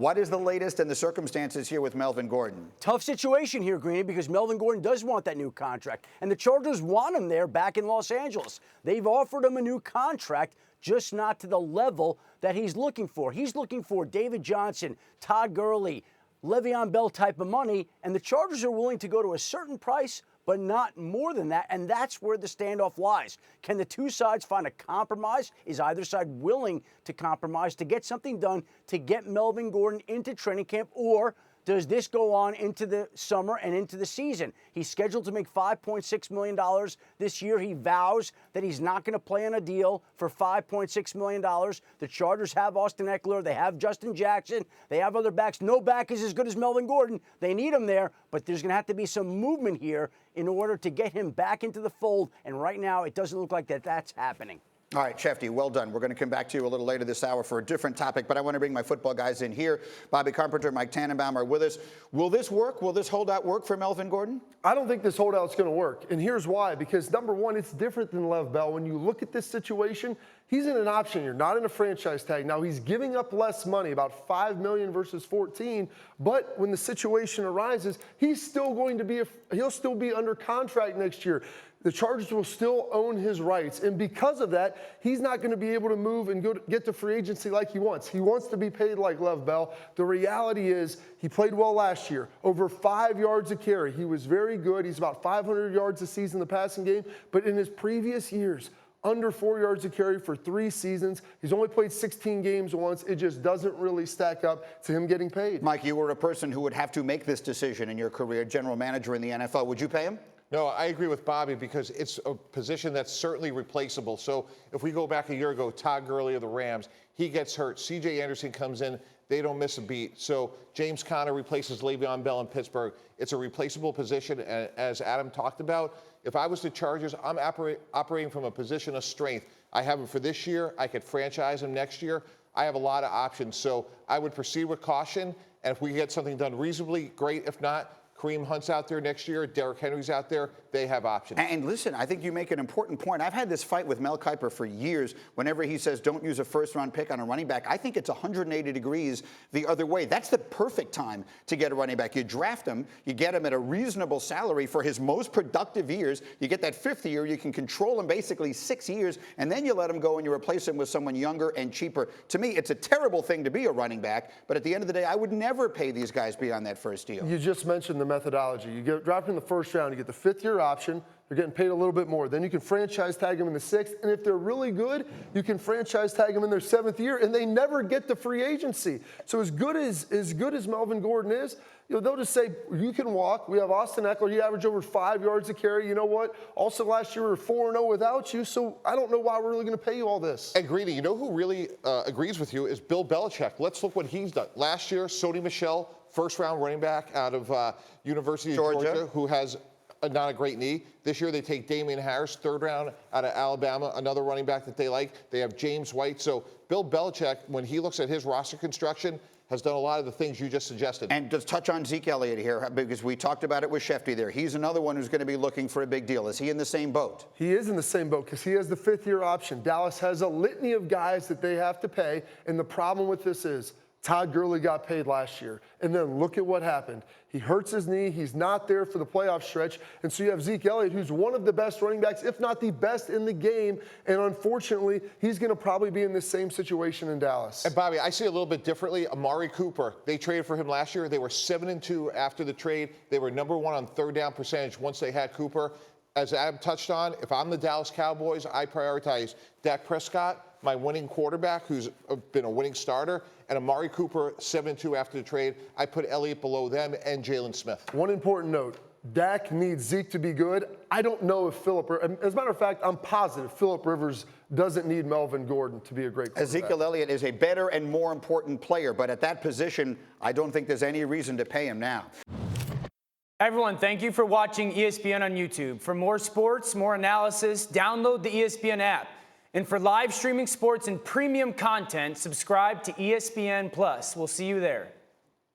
What is the latest in the circumstances here with Melvin Gordon? Tough situation here, Greeny, because Melvin Gordon does want that new contract, and the Chargers want him there back in Los Angeles. They've offered him a new contract, just not to the level that he's looking for. He's looking for David Johnson, Todd Gurley, Le'Veon Bell type of money, and the Chargers are willing to go to a certain price, but not more than that, and that's where the standoff lies. Can the two sides find a compromise? Is either side willing to compromise to get something done to get Melvin Gordon into training camp, or does this go on into the summer and into the season? He's scheduled to make $5.6 million this year. He vows that he's not going to play on a deal for $5.6 million. The Chargers have Austin Eckler. They have Justin Jackson. They have other backs. No back is as good as Melvin Gordon. They need him there, but there's going to have to be some movement here in order to get him back into the fold, and right now it doesn't look like that's happening. All right, Schefter, well done. We're going to come back to you a little later this hour for a different topic, but I want to bring my football guys in here. Bobby Carpenter and Mike Tannenbaum are with us. Will this work? Will this holdout work for Melvin Gordon? I don't think this holdout's going to work, and here's why. Because, number one, it's different than Lev Bell. When you look at this situation, he's in an option year, not in a franchise tag. Now, he's giving up less money, about $5 million versus $14 million, but when the situation arises, he's still going to be he'll still be under contract next year. The Chargers will still own his rights, and because of that, he's not going to be able to move and get to free agency like he wants. He wants to be paid like Lev Bell. The reality is he played well last year, over 5 yards a carry. He was very good. He's about 500 yards a season in the passing game, but in his previous years, under 4 yards a carry for 3 seasons. He's only played 16 games once. It just doesn't really stack up to him getting paid. Mike, you were a person who would have to make this decision in your career, general manager in the NFL. Would you pay him? No, I agree with Bobby because it's a position that's certainly replaceable. So if we go back a year ago, Todd Gurley of the Rams, he gets hurt. C.J. Anderson comes in. They don't miss a beat. So James Conner replaces Le'Veon Bell in Pittsburgh. It's a replaceable position, and as Adam talked about, if I was the Chargers, I'm operating from a position of strength. I have him for this year. I could franchise him next year. I have a lot of options. So I would proceed with caution, and if we get something done reasonably, great. If not, Kareem Hunt's out there next year. Derrick Henry's out there. They have options. And listen, I think you make an important point. I've had this fight with Mel Kiper for years. Whenever he says don't use a first-round pick on a running back, I think it's 180 degrees the other way. That's the perfect time to get a running back. You draft him, you get him at a reasonable salary for his most productive years. You get that 5th year, you can control him basically 6 years, and then you let him go and you replace him with someone younger and cheaper. To me, it's a terrible thing to be a running back, but at the end of the day, I would never pay these guys beyond that first deal. You just mentioned the methodology. You get drafted in the first round, you get the 5th-year option, you're getting paid a little bit more. Then you can franchise tag them in the 6th, and if they're really good, you can franchise tag them in their 7th year, and they never get to free agency. So as good as Melvin Gordon is, they'll just say, you can walk. We have Austin Eckler. He averaged over 5 yards a carry. You know what? Also last year we were 4-0 without you, so I don't know why we're really going to pay you all this. And Greedy, you know who really agrees with you is Bill Belichick. Let's look what he's done. Last year, Sony Michel, first-round running back out of University of Georgia, who has not a great knee. This year they take Damian Harris, 3rd round out of Alabama, another running back that they like. They have James White. So Bill Belichick, when he looks at his roster construction, has done a lot of the things you just suggested. And just touch on Zeke Elliott here, because we talked about it with Schefter there. He's another one who's going to be looking for a big deal. Is he in the same boat? He is in the same boat because he has the 5th-year option. Dallas has a litany of guys that they have to pay, and the problem with this is Todd Gurley got paid last year, and then look at what happened. He hurts his knee. He's not there for the playoff stretch, and so you have Zeke Elliott, who's one of the best running backs, if not the best in the game, and unfortunately, he's going to probably be in this same situation in Dallas. And Bobby, I see a little bit differently. Amari Cooper, they traded for him last year. They were 7-2 after the trade. They were number 1 on 3rd down percentage once they had Cooper. As Adam touched on, if I'm the Dallas Cowboys, I prioritize Dak Prescott, my winning quarterback, who's been a winning starter, and Amari Cooper, 7-2 after the trade. I put Elliott below them and Jalen Smith. One important note. Dak needs Zeke to be good. I don't know if as a matter of fact, I'm positive Phillip Rivers doesn't need Melvin Gordon to be a great quarterback. Ezekiel Elliott is a better and more important player, but at that position, I don't think there's any reason to pay him now. Everyone, thank you for watching ESPN on YouTube. For more sports, more analysis, download the ESPN app. And for live streaming sports and premium content, subscribe to ESPN+. We'll see you there.